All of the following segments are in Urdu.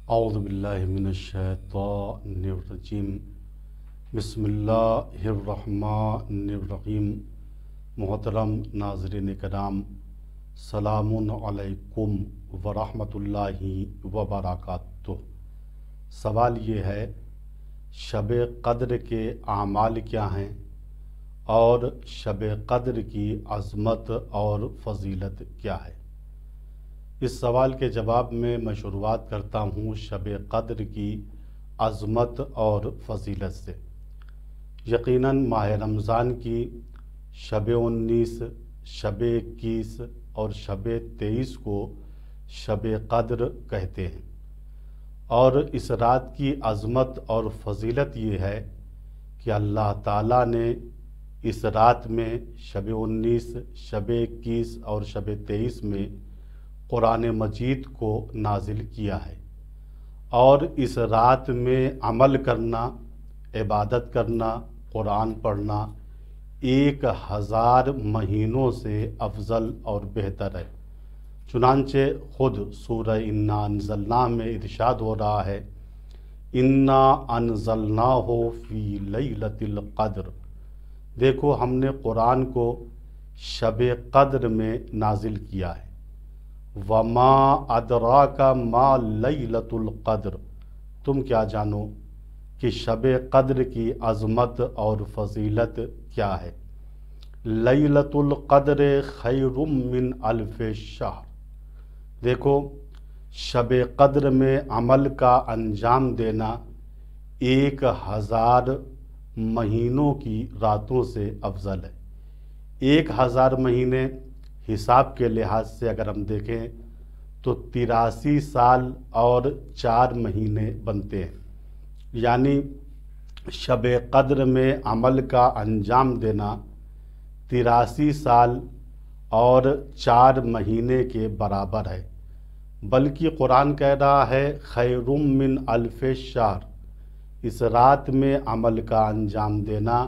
اعوذ باللہ من الشیطان الرجیم بسم اللہ الرحمن الرحیم۔ محترم ناظرین کرام، سلام علیکم ورحمۃ اللہ وبرکاتہ۔ سوال یہ ہے، شب قدر کے اعمال کیا ہیں اور شب قدر کی عظمت اور فضیلت کیا ہے؟ اس سوال کے جواب میں شروعات کرتا ہوں شب قدر کی عظمت اور فضیلت سے۔ یقیناً ماہ رمضان کی شب 19، شب 21 اور شب 23 کو شب قدر کہتے ہیں، اور اس رات کی عظمت اور فضیلت یہ ہے کہ اللہ تعالیٰ نے اس رات میں شب 19، شب 21 اور شب 23 میں قرآن مجید کو نازل کیا ہے، اور اس رات میں عمل کرنا، عبادت کرنا، قرآن پڑھنا 1000 مہینوں سے افضل اور بہتر ہے۔ چنانچہ خود سورہ انا انزلناہ میں ارشاد ہو رہا ہے، انا انزلناہ فی لیلۃ القدر۔ دیکھو، ہم نے قرآن کو شب قدر میں نازل کیا ہے۔ وما ادراک ما لیلۃ القدر، تم کیا جانو کہ شب قدر کی عظمت اور فضیلت کیا ہے؟ لیلۃ القدر خیر من الف شہر۔ دیکھو، شب قدر میں عمل کا انجام دینا 1000 مہینوں کی راتوں سے افضل ہے۔ 1000 مہینے حساب کے لحاظ سے اگر ہم دیکھیں تو 83 سال اور 4 مہینے بنتے ہیں، یعنی شب قدر میں عمل کا انجام دینا 83 سال اور 4 مہینے کے برابر ہے۔ بلکہ قرآن کہہ رہا ہے خیر من الف شہر، اس رات میں عمل کا انجام دینا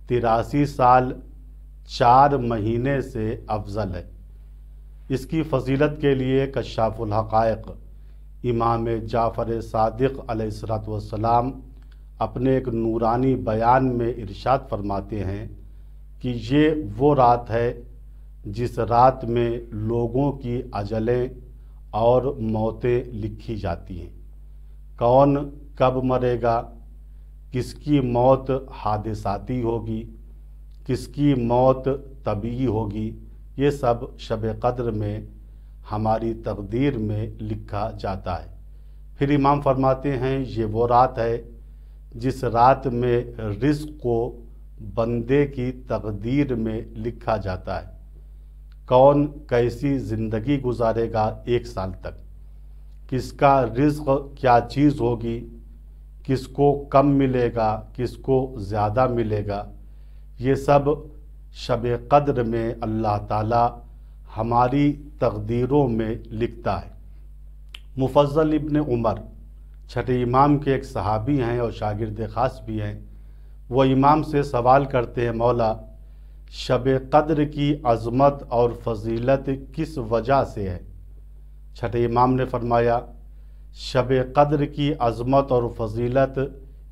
83 سال 4 مہینے سے افضل ہے۔ اس کی فضیلت کے لیے کشاف الحقائق امام جعفر صادق علیہ السلام اپنے ایک نورانی بیان میں ارشاد فرماتے ہیں کہ یہ وہ رات ہے جس رات میں لوگوں کی اجلیں اور موتیں لکھی جاتی ہیں۔ کون کب مرے گا، کس کی موت حادثاتی ہوگی، کس کی موت طبیعی ہوگی، یہ سب شب قدر میں ہماری تقدیر میں لکھا جاتا ہے۔ پھر امام فرماتے ہیں یہ وہ رات ہے جس رات میں رزق کو بندے کی تقدیر میں لکھا جاتا ہے۔ کون کیسی زندگی گزارے گا 1 سال تک، کس کا رزق کیا چیز ہوگی، کس کو کم ملے گا، کس کو زیادہ ملے گا، یہ سب شب قدر میں اللہ تعالی ہماری تقدیروں میں لکھتا ہے۔ مفضل ابن عمر چھٹے امام کے ایک صحابی ہیں اور شاگرد خاص بھی ہیں۔ وہ امام سے سوال کرتے ہیں، مولا شب قدر کی عظمت اور فضیلت کس وجہ سے ہے؟ چھٹے امام نے فرمایا، شب قدر کی عظمت اور فضیلت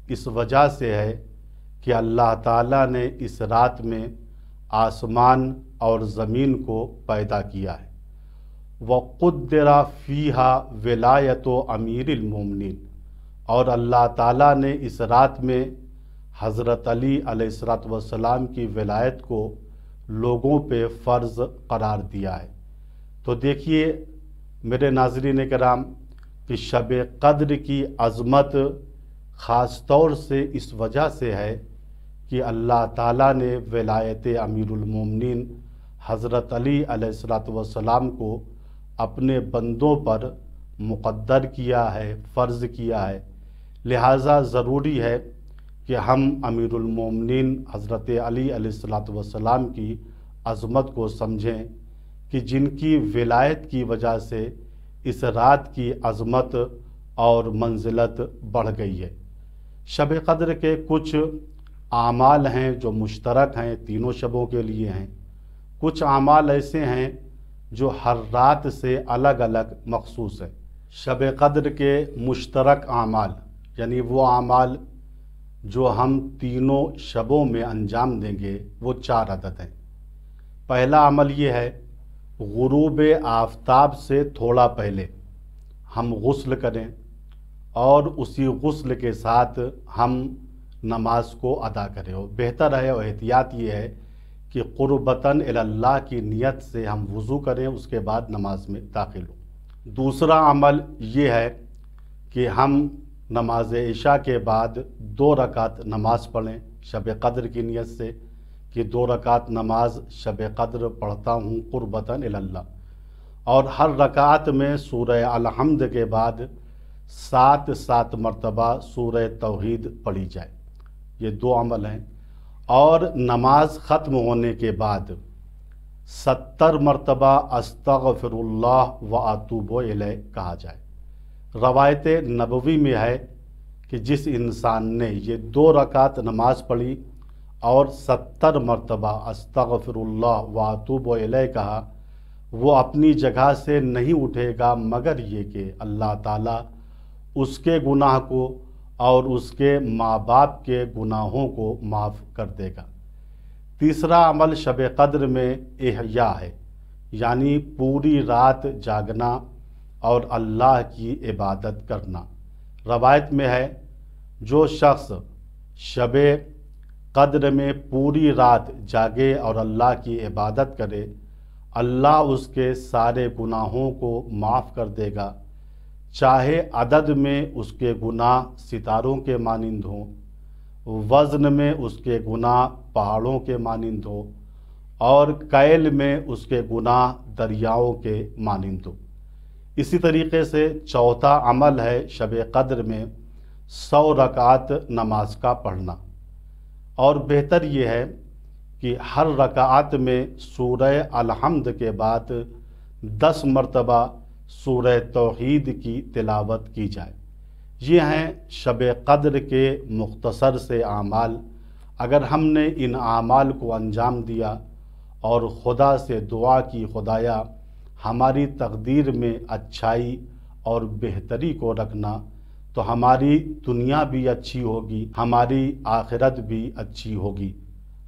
اس وجہ سے ہے کہ اللہ تعالیٰ نے اس رات میں آسمان اور زمین کو پیدا کیا ہے۔ وَقُدِّرَ فِيهَا وِلَایَةُ أَمِیرِ الْمُؤْمِنِینَ، اور اللہ تعالیٰ نے اس رات میں حضرت علی علیہ السلام کی ولایت کو لوگوں پہ فرض قرار دیا ہے۔ تو دیکھیے میرے ناظرین کرام کہ شب قدر کی عظمت خاص طور سے اس وجہ سے ہے کہ اللہ تعالیٰ نے ولایت امیر المومنین حضرت علی علیہ السلام کو اپنے بندوں پر مقدر کیا ہے، فرض کیا ہے۔ لہٰذا ضروری ہے کہ ہم امیر المومنین حضرت علی علیہ السلام کی عظمت کو سمجھیں کہ جن کی ولایت کی وجہ سے اس رات کی عظمت اور منزلت بڑھ گئی ہے۔ شب قدر کے کچھ اعمال ہیں جو مشترک ہیں، تینوں شبوں کے لیے ہیں۔ کچھ اعمال ایسے ہیں جو ہر رات سے الگ الگ مخصوص ہیں۔ شب قدر کے مشترک اعمال، یعنی وہ اعمال جو ہم تینوں شبوں میں انجام دیں گے، وہ 4 عدد ہیں۔ پہلا عمل یہ ہے، غروب آفتاب سے تھوڑا پہلے ہم غسل کریں اور اسی غسل کے ساتھ ہم نماز کو ادا کریں۔ اور بہتر ہے اور احتیاط یہ ہے کہ قربتاً اللہ کی نیت سے ہم وضو کریں، اس کے بعد نماز میں داخل ہوں۔ دوسرا عمل یہ ہے کہ ہم نماز عشاء کے بعد 2 رکعت نماز پڑھیں شب قدر کی نیت سے کہ 2 رکعت نماز شب قدر پڑھتا ہوں قربتاً اللہ، اور ہر رکعت میں سورہ الحمد کے بعد 7 مرتبہ سورہ توحید پڑھی جائے۔ یہ 2 عمل ہیں۔ اور نماز ختم ہونے کے بعد 70 مرتبہ استغفر اللہ و اتوب الیہ کہا جائے۔ روایت نبوی میں ہے کہ جس انسان نے یہ 2 رکعت نماز پڑھی اور 70 مرتبہ استغفر اللہ و اتوب الیہ کہا، وہ اپنی جگہ سے نہیں اٹھے گا مگر یہ کہ اللہ تعالیٰ اس کے گناہ کو اور اس کے ماں باپ کے گناہوں کو معاف کر دے گا۔ تیسرا عمل شب قدر میں احیاء ہے، یعنی پوری رات جاگنا اور اللہ کی عبادت کرنا۔ روایت میں ہے جو شخص شب قدر میں پوری رات جاگے اور اللہ کی عبادت کرے، اللہ اس کے سارے گناہوں کو معاف کر دے گا، چاہے عدد میں اس کے گناہ ستاروں کے مانند ہوں، وزن میں اس کے گناہ پہاڑوں کے مانند ہوں، اور کیل میں اس کے گناہ دریاؤں کے مانند ہوں۔ اسی طریقے سے چوتھا عمل ہے شب قدر میں 100 رکعت نماز کا پڑھنا، اور بہتر یہ ہے کہ ہر رکعت میں سورہ الحمد کے بعد 10 مرتبہ سورہ توحید کی تلاوت کی جائے۔ یہ ہیں شب قدر کے مختصر سے اعمال۔ اگر ہم نے ان اعمال کو انجام دیا اور خدا سے دعا کی خدایا ہماری تقدیر میں اچھائی اور بہتری کو رکھنا، تو ہماری دنیا بھی اچھی ہوگی، ہماری آخرت بھی اچھی ہوگی۔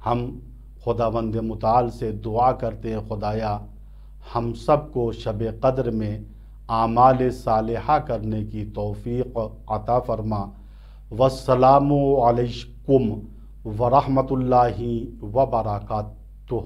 ہم خداوند متعال سے دعا کرتے ہیں، خدایا ہم سب کو شب قدر میں اعمال صالحہ کرنے کی توفیق عطا فرما۔ والسلام علیکم ورحمۃ اللہ وبرکاتہ۔